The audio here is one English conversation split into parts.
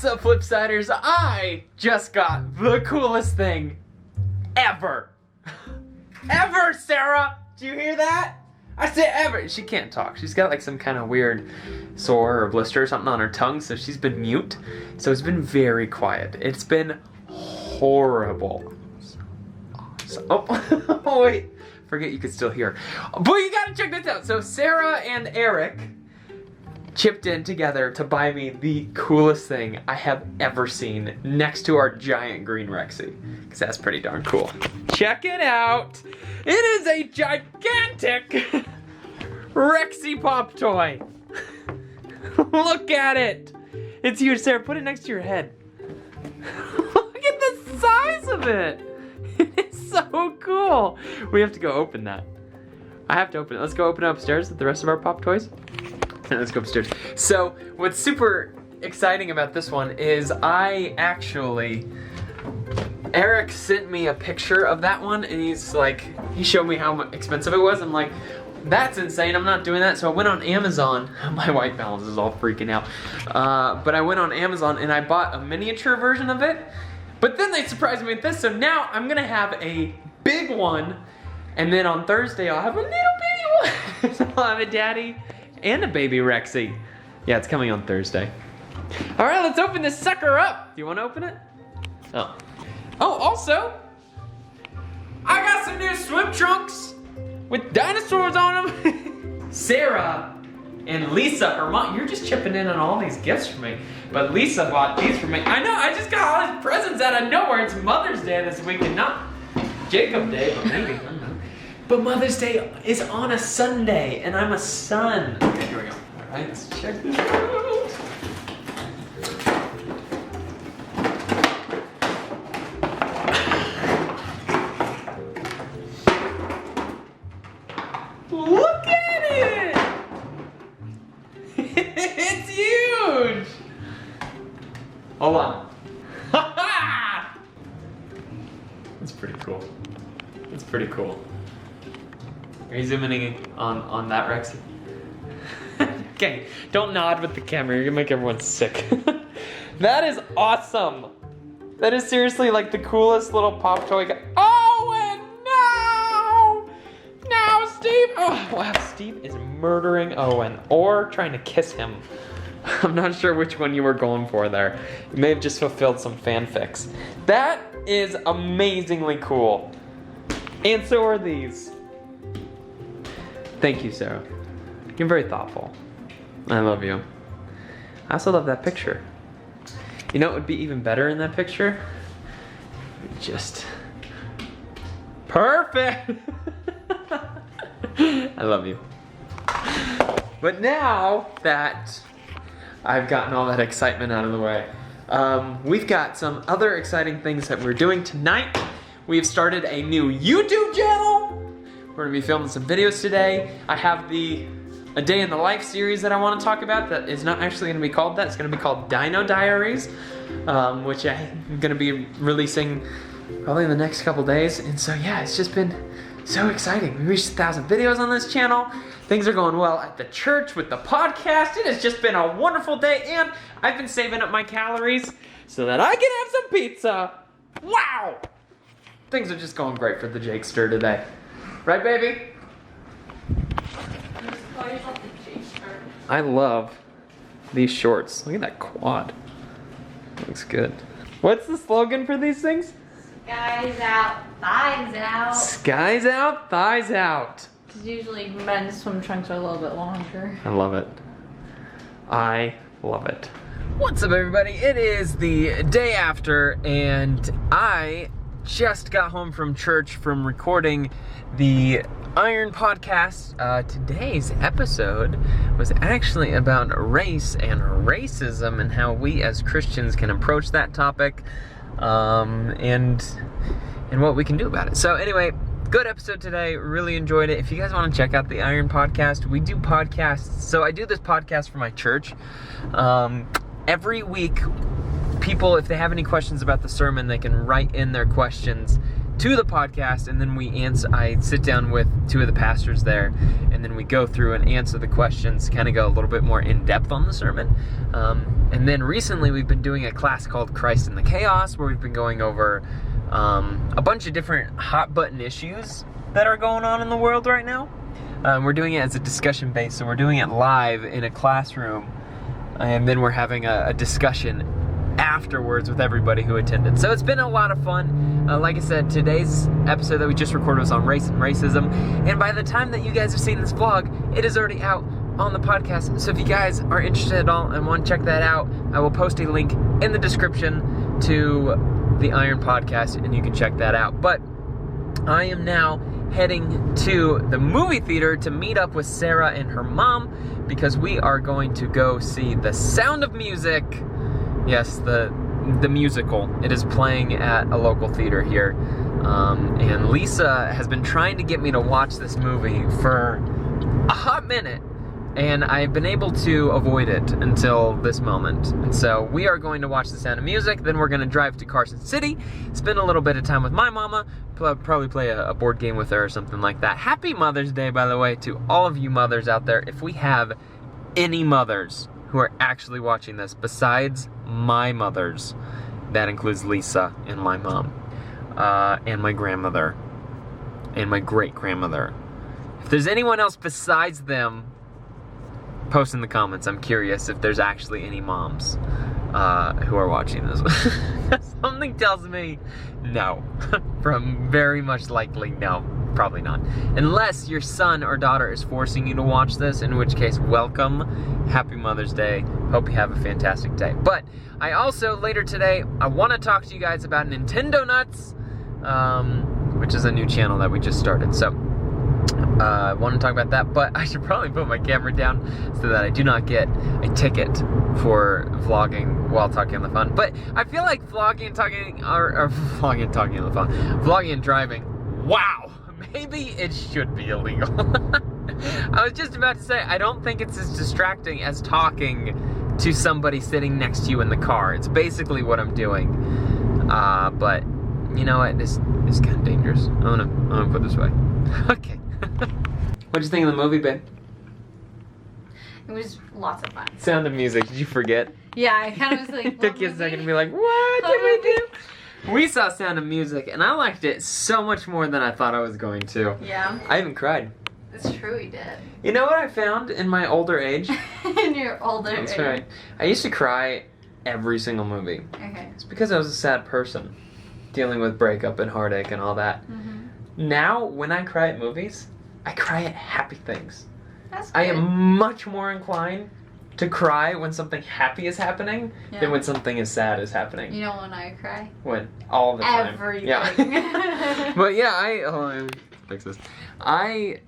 What's up, Flipsiders? I just got the coolest thing ever. Ever, Sarah! Do you hear that? I said ever. She can't talk. She's got like some kind of weird sore or blister or something on her tongue, so she's been mute. So it's been very quiet. It's been horrible. Oh, wait. Forget you could still hear. But you gotta check this out. So Sarah and Eric chipped in together to buy me the coolest thing I have ever seen next to our giant green Rexy. Because that's pretty darn cool. Check it out. It is a gigantic Rexy pop toy. Look at it. It's huge. Sarah, put it next to your head. Look at the size of it. It's so cool. We have to go open that. I have to open it. Let's go open it upstairs with the rest of our pop toys. Let's go upstairs. So, what's super exciting about this one is Eric sent me a picture of that one, and he showed me how expensive it was. I'm like, that's insane, I'm not doing that. So I went on Amazon. My white balance is all freaking out. But I went on Amazon and I bought a miniature version of it. But then they surprised me with this, so now I'm gonna have a big one, and then on Thursday I'll have a little bitty one. So I'll have a daddy and a baby Rexy. Yeah, it's coming on Thursday. All right, let's open this sucker up. Do you want to open it? Oh. Oh, also, I got some new swim trunks with dinosaurs on them. Sarah and Lisa, her mom, you're just chipping in on all these gifts for me. But Lisa bought these for me. I know, I just got all these presents out of nowhere. It's Mother's Day this week and not Jacob Day, but maybe, I don't know. But Mother's Day is on a Sunday, and I'm a son. Okay, here we go. All right, let's check this out. Look at it! It's huge! Hold on. It's pretty cool. It's pretty cool. Are you zooming in on that, Rexy? Okay, don't nod with the camera. You're gonna make everyone sick. That is awesome. That is seriously like the coolest little pop toy. Oh, and now Steve. Oh, wow, Steve is murdering Owen or trying to kiss him. I'm not sure which one you were going for there. You may have just fulfilled some fanfics. That is amazingly cool. And so are these. Thank you, Sarah. You're very thoughtful. I love you. I also love that picture. You know what would be even better in that picture? Just perfect. I love you. But now that I've gotten all that excitement out of the way, we've got some other exciting things that we're doing tonight. We've started a new YouTube channel. We're gonna be filming some videos today. I have a day in the life series that I want to talk about that is not actually gonna be called that. It's gonna be called Dino Diaries, which I'm gonna be releasing probably in the next couple days. And so yeah, it's just been so exciting. We reached 1,000 videos on this channel. Things are going well at the church with the podcast. It has just been a wonderful day, and I've been saving up my calories so that I can have some pizza. Wow! Things are just going great for the Jakester today. Right, baby? I love these shorts. Look at that quad. Looks good. What's the slogan for these things? Skies out, thighs out. Skies out, thighs out. Because usually men's swim trunks are a little bit longer. I love it. I love it. What's up, everybody? It is the day after, and I just got home from church from recording the Iron podcast. Today's episode was actually about race and racism and how we as Christians can approach that topic, and what we can do about it. So anyway, good episode today. Really enjoyed it. If you guys want to check out the Iron podcast, we do podcasts. So I do this podcast for my church. Every week, people, if they have any questions about the sermon, they can write in their questions to the podcast, and then we answer. I sit down with two of the pastors there, and and then we go through and answer the questions, kind of go a little bit more in depth on the sermon. And then recently we've been doing a class called Christ in the Chaos, where we've been going over a bunch of different hot button issues that are going on in the world right now. We're doing it as a discussion base, so we're doing it live in a classroom, and then we're having a discussion afterwards with everybody who attended. So it's been a lot of fun. Like I said, today's episode that we just recorded was on race and racism, and by the time that you guys have seen this vlog, it is already out on the podcast. So if you guys are interested at all and want to check that out, I will post a link in the description to the Iron Podcast, and you can check that out. But I am now heading to the movie theater to meet up with Sarah and her mom, because we are going to go see The Sound of Music. Yes, the musical. It is playing at a local theater here. And Lisa has been trying to get me to watch this movie for a hot minute, and I've been able to avoid it until this moment. And so we are going to watch The Sound of Music, then we're going to drive to Carson City, spend a little bit of time with my mama, probably play a board game with her or something like that. Happy Mother's Day, by the way, to all of you mothers out there. If we have any mothers who are actually watching this besides my mothers, that includes Lisa and my mom, and my grandmother, and my great-grandmother. If there's anyone else besides them, post in the comments. I'm curious if there's actually any moms who are watching this. Something tells me no. From very much likely no. Probably not. Unless your son or daughter is forcing you to watch this, in which case, welcome. Happy Mother's Day. Hope you have a fantastic day. But I also, later today, I want to talk to you guys about Nintendo Nuts, which is a new channel that we just started. So, I want to talk about that, but I should probably put my camera down so that I do not get a ticket for vlogging while talking on the phone. But I feel like vlogging and talking, or vlogging and talking on the phone, vlogging and driving, wow! Maybe it should be illegal. I was just about to say, I don't think it's as distracting as talking to somebody sitting next to you in the car. It's basically what I'm doing. But, you know what, this is kind of dangerous. I'm gonna put it this way. Okay. What'd you think of the movie, babe? It was lots of fun. Sound of Music, did you forget? Yeah, I kind of was like, It took you a second to be like, what did we do? We saw Sound of Music, and I liked it so much more than I thought I was going to. Yeah. I even cried. It's true, we did. You know what I found in my older age? In your older age. That's right. I used to cry every single movie. Okay. It's because I was a sad person, dealing with breakup and heartache and all that. Mm-hmm. Now, when I cry at movies, I cry at happy things. That's good. I am much more inclined to cry when something happy is happening than when something as sad is happening. You know when I cry? When? All the time. Everything. Yeah. But yeah, let me fix this. I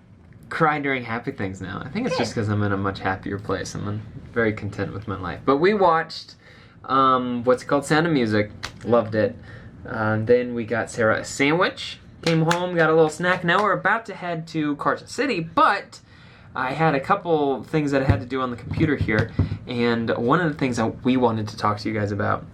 cry during happy things now. I think it's just because I'm in a much happier place. I'm very content with my life. But we watched, what's it called? Sound of Music. Loved it. Then we got Sarah a sandwich. Came home, got a little snack. Now we're about to head to Carson City, but I had a couple things that I had to do on the computer here, and one of the things that we wanted to talk to you guys about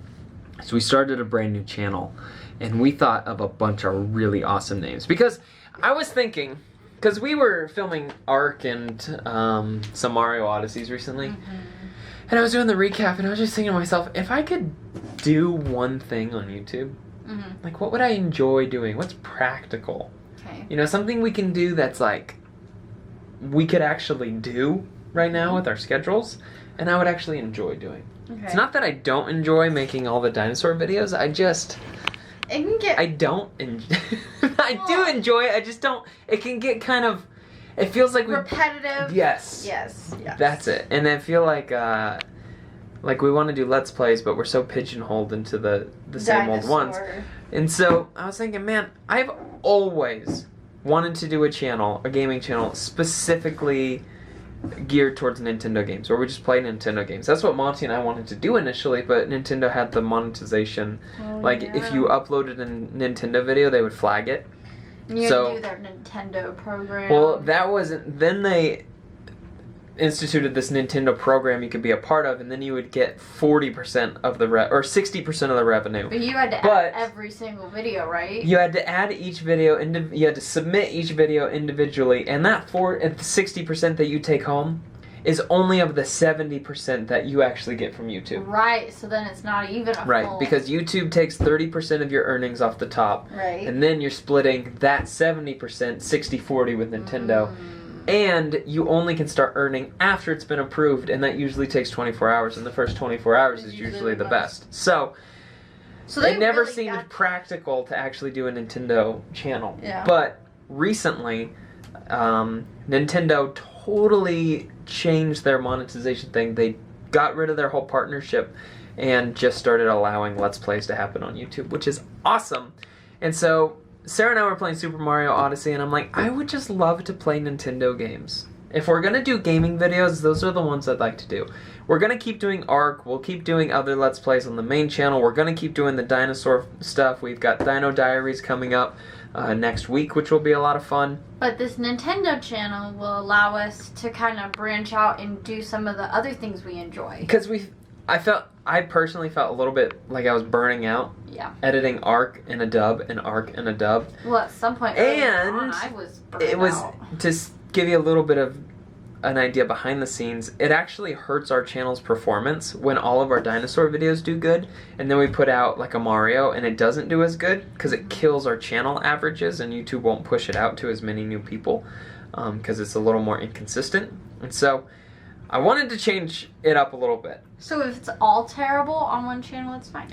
is we started a brand new channel, and we thought of a bunch of really awesome names. Because I was thinking, because we were filming Ark and some Mario Odysseys recently, and I was doing the recap, and I was just thinking to myself, if I could do one thing on YouTube, like what would I enjoy doing? What's practical? Okay. You know, something we can do that's like, we could actually do right now with our schedules, and I would actually enjoy doing. Okay. It's not that I don't enjoy making all the dinosaur videos, I just... It can get... I don't enjoy... I do enjoy it, I just don't... It can get kind of... It feels like we... repetitive. Yes. Yes. That's it. And I feel like we want to do Let's Plays, but we're so pigeonholed into the same old ones. And so, I was thinking, man, I've always wanted to do a gaming channel, specifically geared towards Nintendo games, where we just play Nintendo games. That's what Monty and I wanted to do initially, but Nintendo had the monetization. If you uploaded a Nintendo video, they would flag it. You had to do their Nintendo program. Well, that wasn't... Then instituted this Nintendo program you could be a part of, and then you would get 40% of the or 60% of the revenue. But you had to add every single video, right? You had to add each video, you had to submit each video individually, and that 60% that you take home is only of the 70% that you actually get from YouTube. Right, so then it's not even a Right, full... because YouTube takes 30% of your earnings off the top. Right. And then you're splitting that 70%, 60-40 with Nintendo. And you only can start earning after it's been approved, and that usually takes 24 hours, and the first 24 hours is usually the best. So it never really seemed practical to actually do a Nintendo channel. Yeah. But recently, Nintendo totally changed their monetization thing. They got rid of their whole partnership and just started allowing Let's Plays to happen on YouTube, which is awesome. And so Sarah and I were playing Super Mario Odyssey, and I'm like, I would just love to play Nintendo games. If we're going to do gaming videos, those are the ones I'd like to do. We're going to keep doing Ark. We'll keep doing other Let's Plays on the main channel. We're going to keep doing the dinosaur stuff. We've got Dino Diaries coming up next week, which will be a lot of fun. But this Nintendo channel will allow us to kind of branch out and do some of the other things we enjoy. Because I personally felt a little bit like I was burning out. Yeah. Editing Ark in a dub and Ark in a dub. Well, at some point early on, I was burning out. To give you a little bit of an idea behind the scenes, it actually hurts our channel's performance when all of our dinosaur videos do good, and then we put out like a Mario and it doesn't do as good because it kills our channel averages, and YouTube won't push it out to as many new people because it's a little more inconsistent. And so I wanted to change it up a little bit. So if it's all terrible on one channel, it's fine.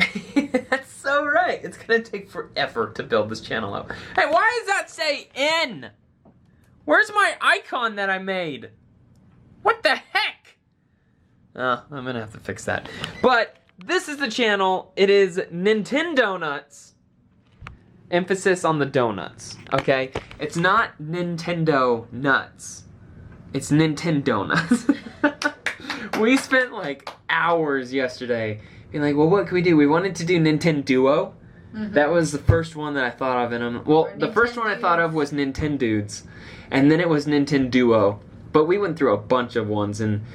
That's so right. It's going to take forever to build this channel up. Hey, why does that say N? Where's my icon that I made? What the heck? Oh, I'm going to have to fix that. But this is the channel. It is Nintendo Nuts. Emphasis on the donuts, okay? It's not Nintendo Nuts. It's Nintendo Nuts. We spent like hours yesterday being like, well, what can we do? We wanted to do Nintenduo. That was the first one that I thought of. And the first one I thought of was Nintendudes. And then it was Nintenduo. But we went through a bunch of ones, and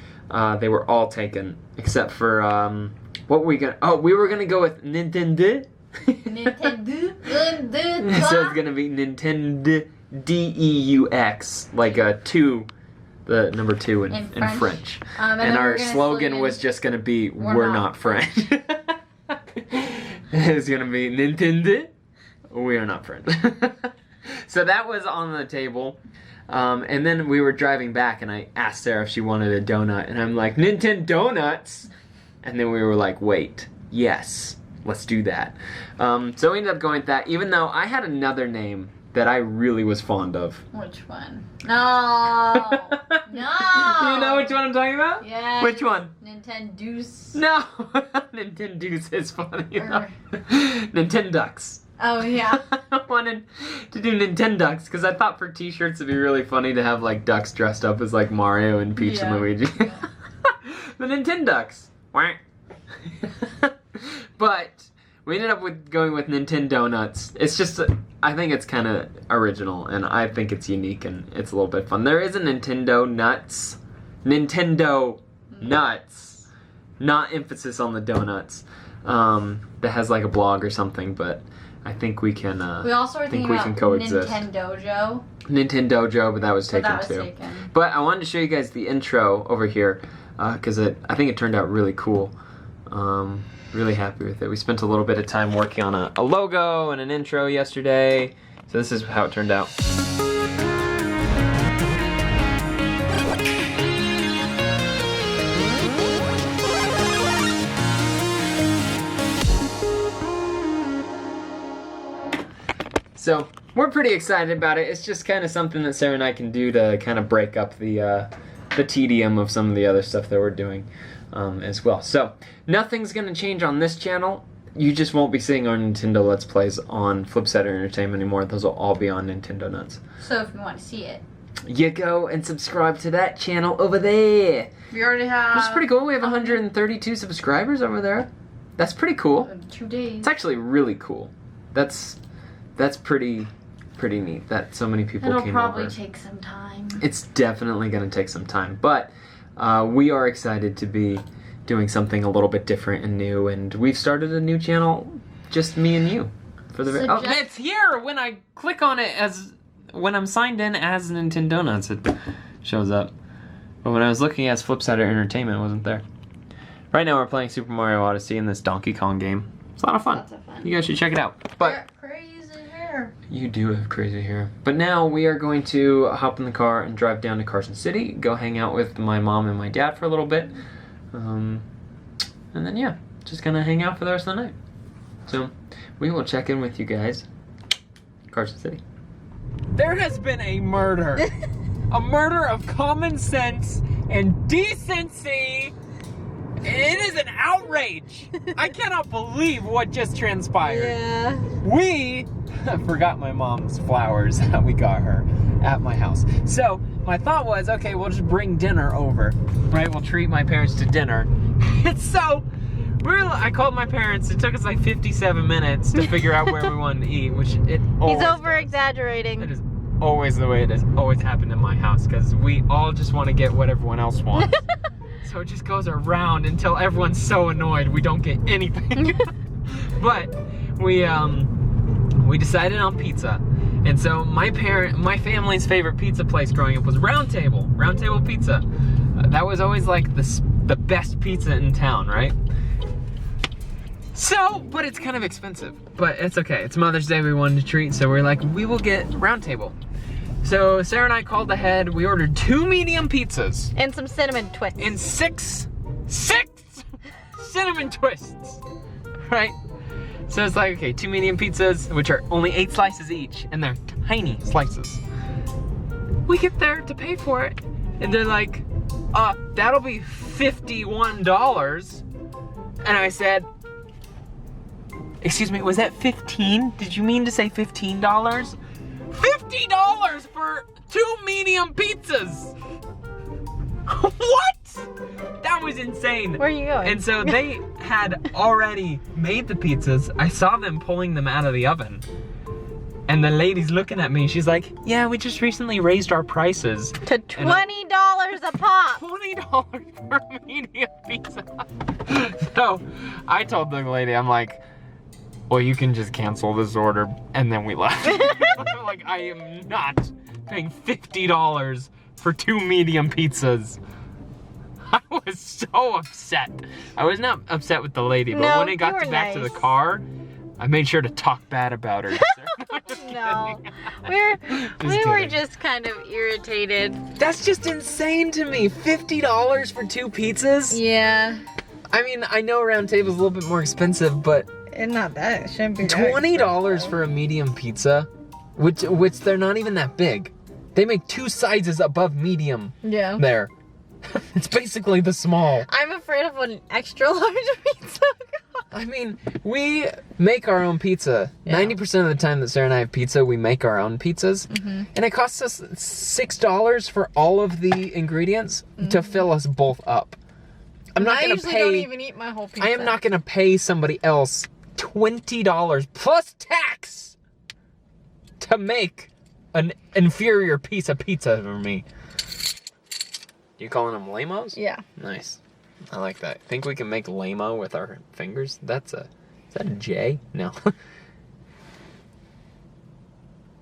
they were all taken. Except for, what were we gonna... Oh, we were gonna go with Nintendo. Nintendo. So it's gonna be Nintendo D-E-U-X. Like a 2... The number 2 in French. And our slogan was just going to be, we're not French. It's going to be, Nintendo, we are not French. So that was on the table. And then we were driving back, and I asked Sarah if she wanted a donut. And I'm like, Nintendo Nuts! And then we were like, wait, yes, let's do that. So we ended up going with that, even though I had another name that I really was fond of. Which one? No! No! Do you know which one I'm talking about? Yeah. Which one? Nintendoose. No! Nintendoose is funny enough. Nintenducks. Oh, yeah. I wanted to do Nintenducks because I thought for t-shirts it'd be really funny to have like ducks dressed up as like Mario and Peach and Luigi. Yeah. The Nintenducks. But we ended up going with Nintendo Nuts. It's just, I think it's kind of original, and I think it's unique, and it's a little bit fun. There is a Nintendo Nuts. Nintendo Nuts. Not emphasis on the donuts. That has like a blog or something, but I think we can, we also were thinking about coexist. Nintendojo. Nintendojo, but that was taken too. But I wanted to show you guys the intro over here, because I think it turned out really cool. Really happy with it. We spent a little bit of time working on a logo and an intro yesterday. So this is how it turned out. So we're pretty excited about it. It's just kind of something that Sarah and I can do to kind of break up the tedium of some of the other stuff that we're doing. As well. So, nothing's going to change on this channel. You just won't be seeing our Nintendo Let's Plays on Flipsider Entertainment anymore. Those will all be on Nintendo Nuts. So if you want to see it, you go and subscribe to that channel over there. We already have... Which is pretty cool. We have 132 subscribers over there. That's pretty cool. 2 days. It's actually really cool. That's pretty neat that so many people came over. It'll probably take some time. It's definitely going to take some time, but we are excited to be doing something a little bit different and new, and we've started a new channel, just me and you. For the So it's here when I click on it when I'm signed in as Nintendo Nuts, it shows up. But when I was looking as Flipsider Entertainment, it wasn't there. Right now we're playing Super Mario Odyssey in this Donkey Kong game. It's a lot of fun. Lots of fun. You guys should check it out. But Crazy hair. you do have crazy hair. But now we are going to hop in the car and drive down to Carson City, go hang out with my mom and my dad for a little bit. And then, yeah, just gonna hang out for the rest of the night. So, we will check in with you guys. Carson City. There has been a murder. A murder of common sense and decency. It is an outrage. I cannot believe what just transpired. Yeah. I forgot my mom's flowers that we got her at my house. So my thought was, okay, we'll just bring dinner over, right? We'll treat my parents to dinner. And so I called my parents. It took us like 57 minutes to figure out where we wanted to eat, which it always He's over exaggerating. It is always the way it has always happened in my house, because we all just want to get what everyone else wants. So it just goes around until everyone's so annoyed we don't get anything. But we decided on pizza. And so my family's favorite pizza place growing up was Round Table Pizza. That was always like the best pizza in town, right? So, but it's kind of expensive, but it's okay. It's Mother's Day, we wanted to treat, so we're like, we will get Round Table. So Sarah and I called ahead. We ordered 2 medium pizzas. And some cinnamon twists. And six cinnamon twists, right? So it's like, okay, 2 medium pizzas, which are only 8 slices each, and they're tiny slices. We get there to pay for it, and they're like, that'll be $51. And I said, excuse me, was that 15? Did you mean to say $15? $50 for 2 medium pizzas! What? That was insane. Where are you going? And so they had already made the pizzas. I saw them pulling them out of the oven. And the lady's looking at me. She's like, yeah, we just recently raised our prices. To $20 a pop. $20 for a medium pizza. So I told the lady, I'm like, well, you can just cancel this order. And then we left. Like, I am not paying $50 for 2 medium pizzas. I was so upset. I was not upset with the lady, but when it got back to the car, I made sure to talk bad about her. No, we were just kind of irritated. That's just insane to me. $50 for 2 pizzas? Yeah. I mean, I know Round Table's a little bit more expensive, but And not that, it shouldn't be that $20 for a medium pizza, which they're not even that big. They make 2 sizes above medium. Yeah. There. It's basically the small. I'm afraid of an extra large pizza. I mean, we make our own pizza. Yeah. 90% of the time that Sarah and I have pizza, we make our own pizzas. Mm-hmm. And it costs us $6 for all of the ingredients to fill us both up. I usually don't even eat my whole pizza. I am not going to pay somebody else $20 plus tax to make an inferior piece of pizza for me. You calling them lamos? Yeah. Nice. I like that. Think we can make lamo with our fingers? Is that a J? No.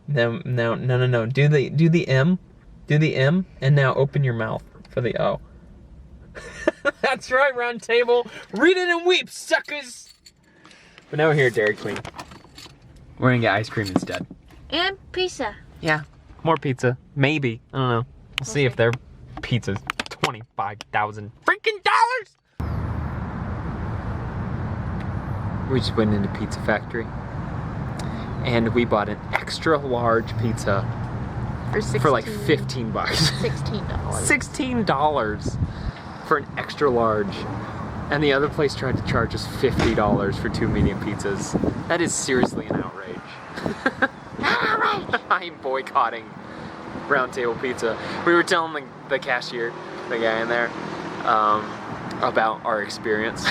No. Do the M. Do the M, and now open your mouth for the O. That's right, Round Table. Read it and weep, suckers. But now we're here at Dairy Queen. We're gonna get ice cream instead. And pizza. Yeah, more pizza. Maybe. I don't know. We'll see if their pizza's $25,000 freaking dollars. We just went into Pizza Factory and we bought an extra large pizza for like $15. $16 for an extra large. And the other place tried to charge us $50 for 2 medium pizzas. That is seriously an outrage. I'm boycotting Round Table Pizza. We were telling the cashier, the guy in there, about our experience.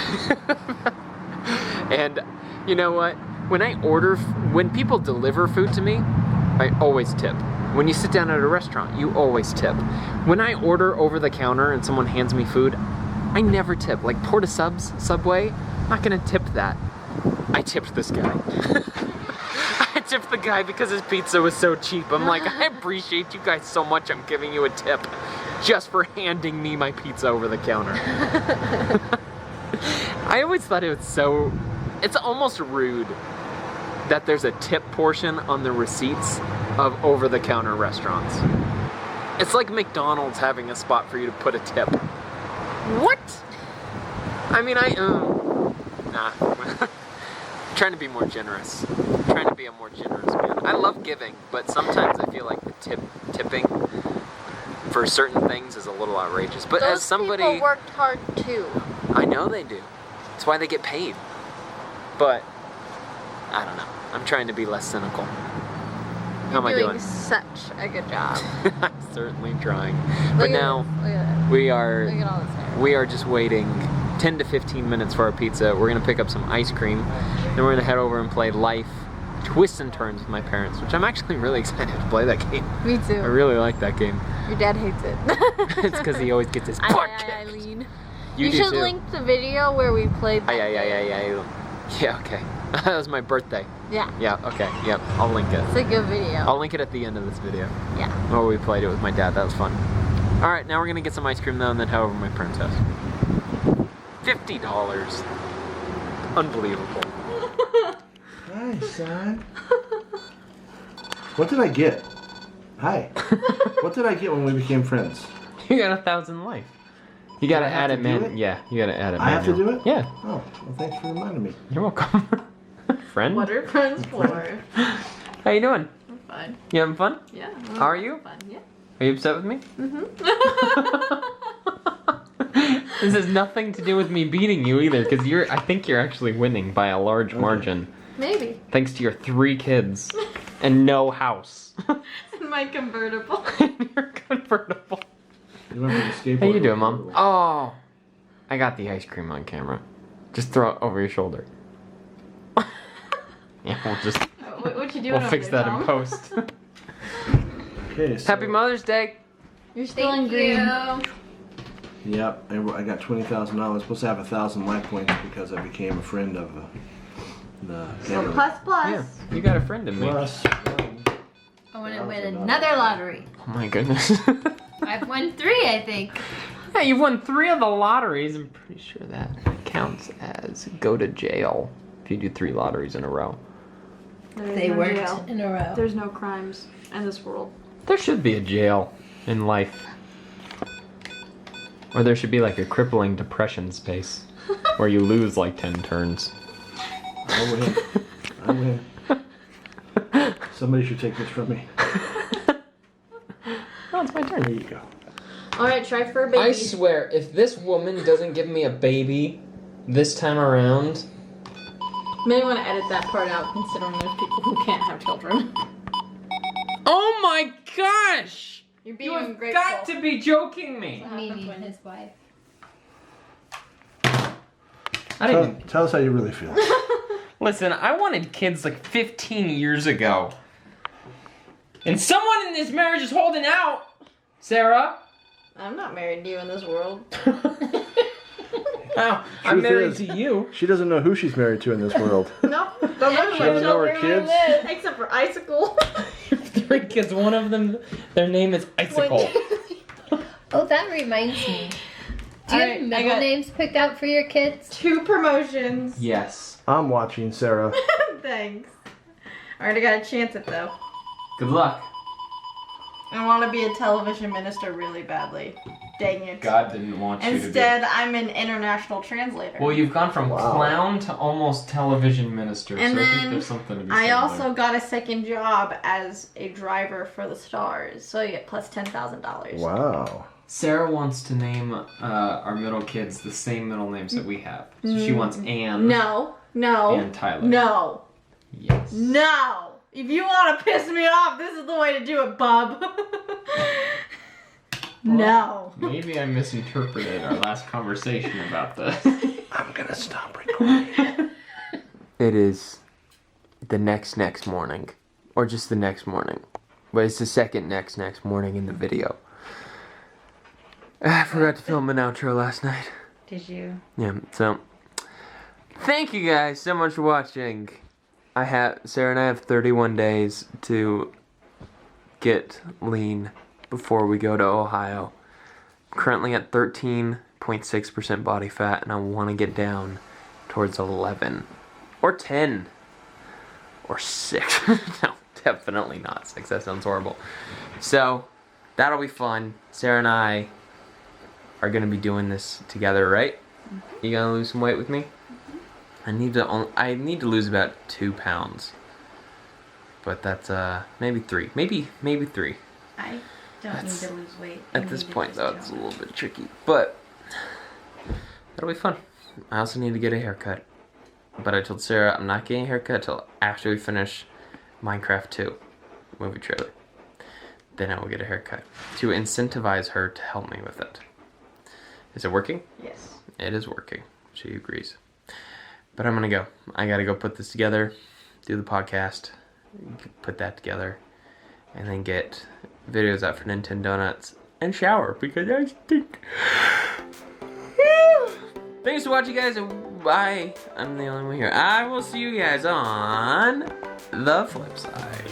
And you know what? When people deliver food to me, I always tip. when you sit down at a restaurant, you always tip. When I order over the counter and someone hands me food, I never tip. Like Porta Subs, Subway, I'm not gonna tip that. I tipped this guy. I tipped the guy because his pizza was so cheap. I'm like, I appreciate you guys so much, I'm giving you a tip just for handing me my pizza over the counter. I always thought it was so, it's almost rude that there's a tip portion on the receipts of over-the-counter restaurants. It's like McDonald's having a spot for you to put a tip. What? I mean, nah. Trying to be more generous. Trying to be a more generous man. I love giving, but sometimes I feel like the tipping for certain things is a little outrageous. But Those as somebody, people worked hard too. I know they do. That's why they get paid. But I don't know. I'm trying to be less cynical. How am I doing? Such a good job. I'm certainly trying. Look But at now this. Look at we this. are Look at all this hair. we are just waiting 10 to 15 minutes for our pizza. We're gonna pick up some ice cream. Then we're gonna head over and play Life Twists and Turns with my parents, which I'm actually really excited to play that game. Me too. I really like that game. Your dad hates it. It's because he always gets his butt kicked. Eileen. You do should too. link the video where we played that game. Yeah, okay. That was my birthday. Yeah. Yeah, okay. Yep, I'll link it. It's a good video. I'll link it at the end of this video. Yeah. Where we played it with my dad. That was fun. Alright, now we're gonna get some ice cream though and then head over to my parents' house. $50. Unbelievable. Hi, son. What did I get? Hi. What did I get when we became friends? You got 1,000 life. You gotta I have add to it, do man. it? Yeah, you gotta add it. I have to do it? Yeah. Oh, well, thanks for reminding me. You're welcome. Friend? What are friends for? How you doing? I'm fine. You having fun? Yeah. How are you? Fun, yeah. Are you upset with me? Mm-hmm. This has nothing to do with me beating you either, because I think you're actually winning by a large margin. Maybe. Thanks to your 3 kids and no house. My convertible. Your convertible. You went for the skateboard. How you doing, Mom? Oh, I got the ice cream on camera. Just throw it over your shoulder. Yeah, we'll just What you doing? we'll fix that in post. Okay, so, Happy Mother's Day. You're still in green. Yep, I got $20,000. Supposed to have 1,000 life points because I became a friend of the So family. plus. Yeah, you got a friend in me. Plus, I want to win another lottery. Oh my goodness. I've won 3, I think. Yeah, you've won 3 of the lotteries. I'm pretty sure that counts as go to jail if you do 3 lotteries in a row. They worked in a row. There's no crimes in this world. There should be a jail in life. Or there should be like a crippling depression space where you lose like 10 turns. I win. I win. Somebody should take this from me. Oh, it's my turn. There you go. Alright, try for a baby. I swear, if this woman doesn't give me a baby this time around... May want to edit that part out, considering there's people who can't have children. Oh my gosh! You're being You have grateful. got to be joking me! Mimi and his wife. I didn't... Tell us how you really feel. Listen, I wanted kids like 15 years ago. And someone in this marriage is holding out! Sarah? I'm not married to you in this world. Oh, I'm Truth married is- to you. She doesn't know who she's married to in this world. No, don't know She doesn't know her kids. Except for Icicle. 3 kids, one of them, their name is Icicle. Oh, that reminds me. Do you Alright, have I middle got- names picked out for your kids? 2 promotions. Yes. I'm watching, Sarah. Thanks. Alright, I gotta chance it though. Good luck. I want to be a television minister really badly. Dang it. God didn't want you Instead, I'm an international translator. Well, you've gone from Wow. clown to almost television minister, And so I think then there's something to be I said also there. got a second job as a driver for the Stars, so you get plus $10,000. Wow. Sarah wants to name our middle kids the same middle names that we have. So she wants Anne No, no, and Tyler. no, Yes. no. If you want to piss me off, this is the way to do it, bub. No. Maybe I misinterpreted our last conversation about this. I'm gonna stop recording. It is the next morning, or just the next morning. But it's the second next morning in the video. I forgot to film an outro last night. Did you? Yeah, so thank you guys so much for watching. Sarah and I have 31 days to get lean before we go to Ohio. I'm currently at 13.6% body fat, and I want to get down towards 11 or 10 or 6. No, definitely not 6. That sounds horrible. So that'll be fun. Sarah and I are gonna be doing this together, right? Mm-hmm. You gonna lose some weight with me? Mm-hmm. I need to lose about 2 pounds, but that's maybe 3, maybe 3. I don't need to lose weight. At this point, though, it's a little bit tricky, but that'll be fun. I also need to get a haircut, but I told Sarah I'm not getting a haircut till after we finish Minecraft 2 movie trailer. Then I will get a haircut to incentivize her to help me with it. Is it working? Yes. It is working. She agrees. But I'm gonna go. I gotta go put this together, do the podcast, put that together, and then get videos out for Nintendo Donuts and shower because I stink. Thanks for watching, guys, and bye. I'm the only one here. I will see you guys on the flip side.